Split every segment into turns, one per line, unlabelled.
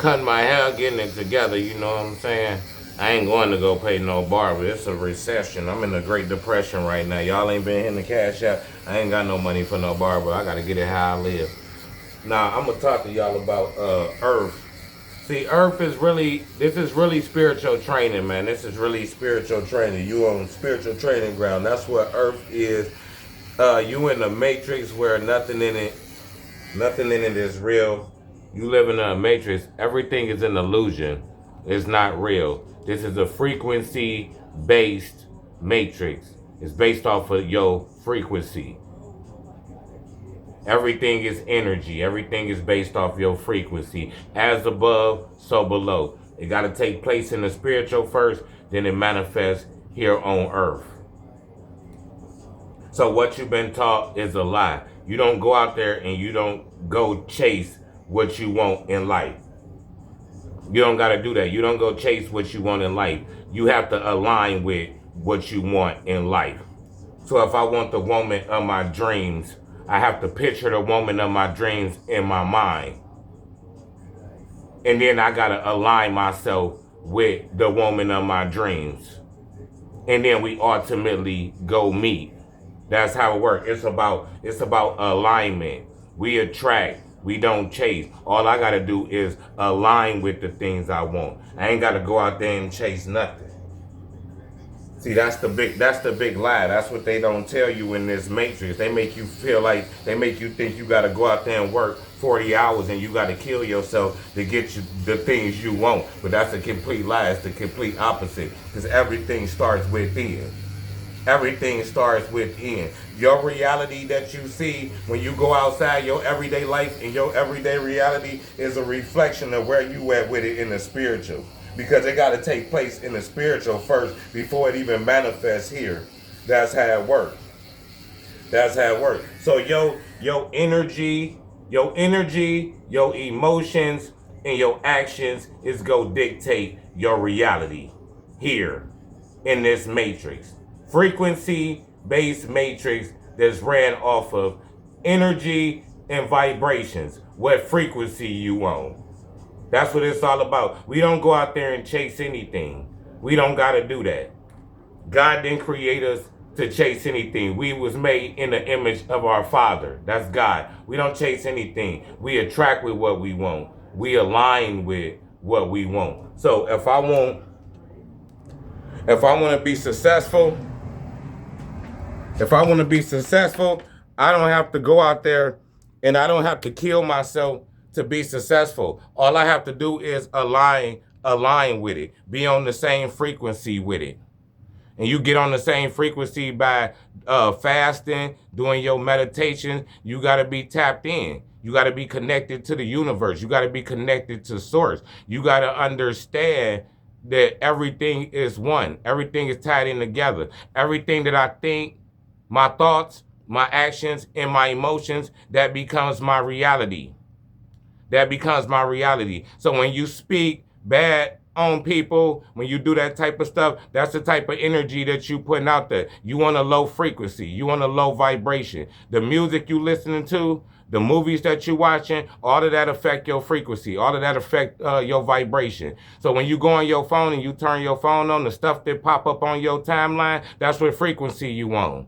cutting my hair, getting it together, you know what I'm saying? I ain't going to go pay no barber. It's a recession. I'm in the Great Depression right now. Y'all ain't been hitting the cash out. I ain't got no money for no barber. I gotta get it how I live. Now, I'm gonna talk to y'all about Earth. See, Earth is this is really spiritual training, man. This is really spiritual training. You on spiritual training ground. That's what Earth is. You in the matrix where nothing in it is real. You live in a matrix. Everything is an illusion. It's not real. This is a frequency-based matrix. It's based off of your frequency. Everything is energy. Everything is based off your frequency. As above, so below. It got to take place in the spiritual first, then it manifests here on earth. So what you've been taught is a lie. You don't go out there and you don't go chase what you want in life. You don't got to do that. You don't go chase what you want in life. You have to align with what you want in life. So if I want the woman of my dreams, I have to picture the woman of my dreams in my mind. And then I got to align myself with the woman of my dreams. And then we ultimately go meet. That's how it works. It's about alignment. We attract. We don't chase. All I got to do is align with the things I want. I ain't got to go out there and chase nothing. See, that's the big lie. That's what they don't tell you in this matrix. They make you feel like, they make you think you got to go out there and work 40 hours and you got to kill yourself to get you the things you want. But that's a complete lie. It's the complete opposite. Because everything starts within. Everything starts within. Your reality that you see when you go outside, your everyday life and your everyday reality is a reflection of where you at with it in the spiritual. Because it got to take place in the spiritual first before it even manifests here. That's how it works. That's how it works. So your energy, your emotions, and your actions is go dictate your reality here in this matrix. Frequency-based matrix that's ran off of energy and vibrations. What frequency you on. That's what it's all about. We don't go out there and chase anything. We don't got to do that. God didn't create us to chase anything. We was made in the image of our Father. That's God. We don't chase anything. We attract with what we want. We align with what we want. So if I want to be successful, I don't have to go out there and I don't have to kill myself to be successful. All I have to do is align with it. Be on the same frequency with it. And you get on the same frequency by fasting, doing your meditation. You got to be tapped in. You got to be connected to the universe. You got to be connected to source. You got to understand that everything is one. Everything is tied in together. Everything that I think, my thoughts, my actions, and my emotions, that becomes my reality. That becomes my reality. So when you speak bad on people, when you do that type of stuff, that's the type of energy that you putting out there. You want a low frequency. You want a low vibration. The music you listening to, the movies that you watching, all of that affect your frequency. All of that affect your vibration. So when you go on your phone and you turn your phone on, the stuff that pop up on your timeline, that's what frequency you on.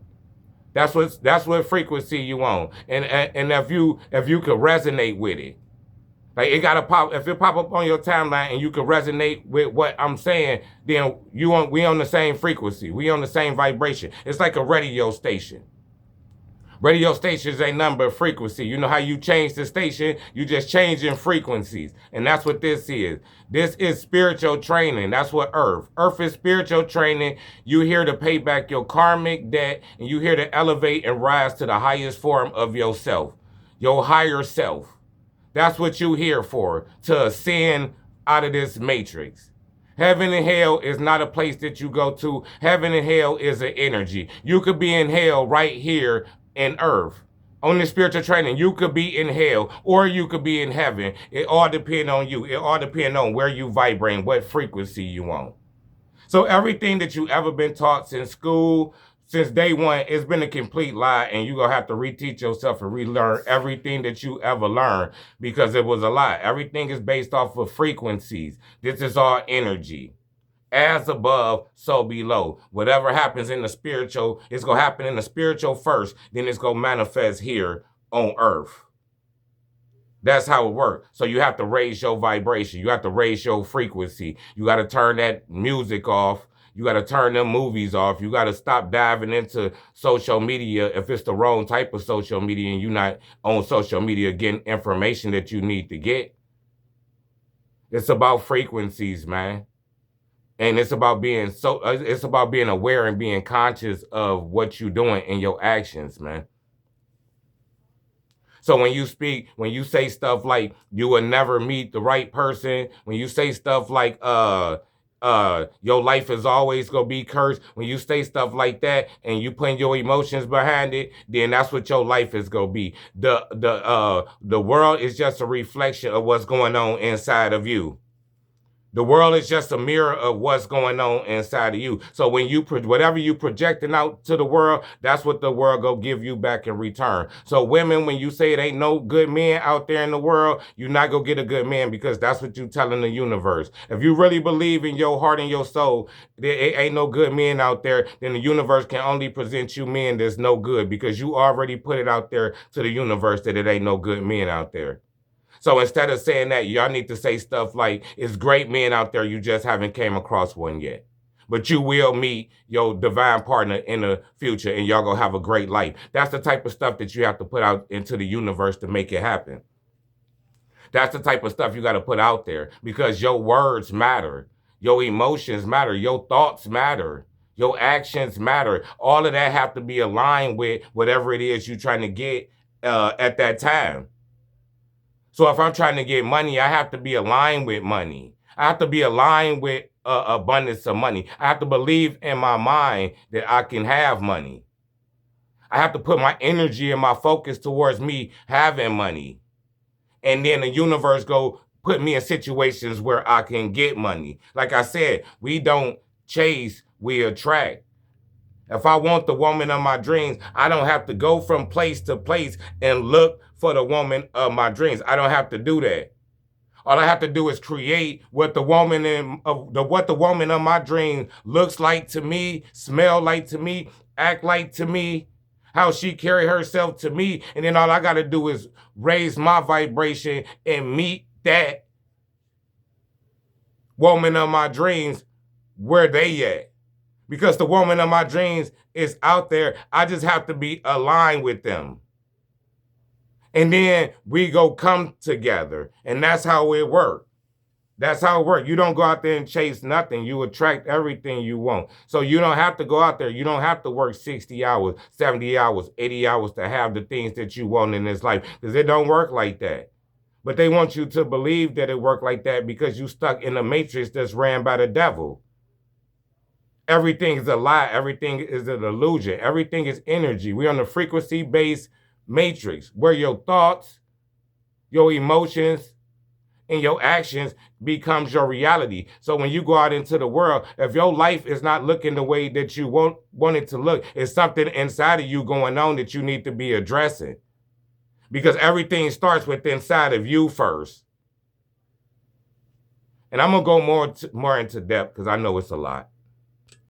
That's what frequency you on. And if you could resonate with it. Like it gotta pop. If it pop up on your timeline and you can resonate with what I'm saying, then we on the same frequency. We on the same vibration. It's like a radio station. Radio stations ain't nothing but frequency. You know how you change the station? You just changing frequencies. And that's what this is. This is spiritual training. That's what Earth. Earth is spiritual training. You here to pay back your karmic debt, and you here to elevate and rise to the highest form of yourself. Your higher self. That's what you here for, to ascend out of this matrix. Heaven and hell is not a place that you go to. Heaven and hell is an energy. You could be in hell right here in earth. On this spiritual training, you could be in hell or you could be in heaven. It all depends on you. It all depends on where you vibrate, what frequency you on. So everything that you ever been taught since school, since day one, it's been a complete lie, and you're going to have to reteach yourself and relearn everything that you ever learned because it was a lie. Everything is based off of frequencies. This is all energy. As above, so below. Whatever happens in the spiritual, it's going to happen in the spiritual first, then it's going to manifest here on earth. That's how it works. So you have to raise your vibration. You have to raise your frequency. You got to turn that music off. You got to turn them movies off. You got to stop diving into social media if it's the wrong type of social media and you're not on social media getting information that you need to get. It's about frequencies, man. And it's about being aware and being conscious of what you're doing in your actions, man. So when you speak, when you say stuff like you will never meet the right person, when you say stuff like your life is always gonna be cursed, when you say stuff like that and you put your emotions behind it, then that's what your life is gonna be. The world is just a reflection of what's going on inside of you. The world is just a mirror of what's going on inside of you. So when you whatever you projecting out to the world, that's what the world go give you back in return. So women, when you say it ain't no good men out there in the world, you're not gonna get a good man because that's what you telling the universe. If you really believe in your heart and your soul, there ain't no good men out there, then the universe can only present you men that's no good because you already put it out there to the universe that it ain't no good men out there. So instead of saying that, y'all need to say stuff like, it's great men out there, you just haven't came across one yet. But you will meet your divine partner in the future and y'all gonna have a great life. That's the type of stuff that you have to put out into the universe to make it happen. That's the type of stuff you gotta put out there because your words matter. Your emotions matter. Your thoughts matter. Your actions matter. All of that have to be aligned with whatever it is you're trying to get at that time. So if I'm trying to get money, I have to be aligned with money. I have to be aligned with abundance of money. I have to believe in my mind that I can have money. I have to put my energy and my focus towards me having money. And then the universe go put me in situations where I can get money. Like I said, we don't chase, we attract. If I want the woman of my dreams, I don't have to go from place to place and look for the woman of my dreams. I don't have to do that. All I have to do is create what the woman of my dreams looks like to me, smell like to me, act like to me, how she carry herself to me, and then all I got to do is raise my vibration and meet that woman of my dreams where they at. Because the woman of my dreams is out there. I just have to be aligned with them. And then we go come together. And that's how it works. That's how it works. You don't go out there and chase nothing. You attract everything you want. So you don't have to go out there. You don't have to work 60 hours, 70 hours, 80 hours to have the things that you want in this life. Because it don't work like that. But they want you to believe that it worked like that because you stuck in a matrix that's ran by the devil. Everything is a lie. Everything is an illusion. Everything is energy. We're on a frequency-based matrix where your thoughts, your emotions, and your actions becomes your reality. So when you go out into the world, if your life is not looking the way that you want it to look, it's something inside of you going on that you need to be addressing. Because everything starts with inside of you first. And I'm going to go more into depth because I know it's a lot.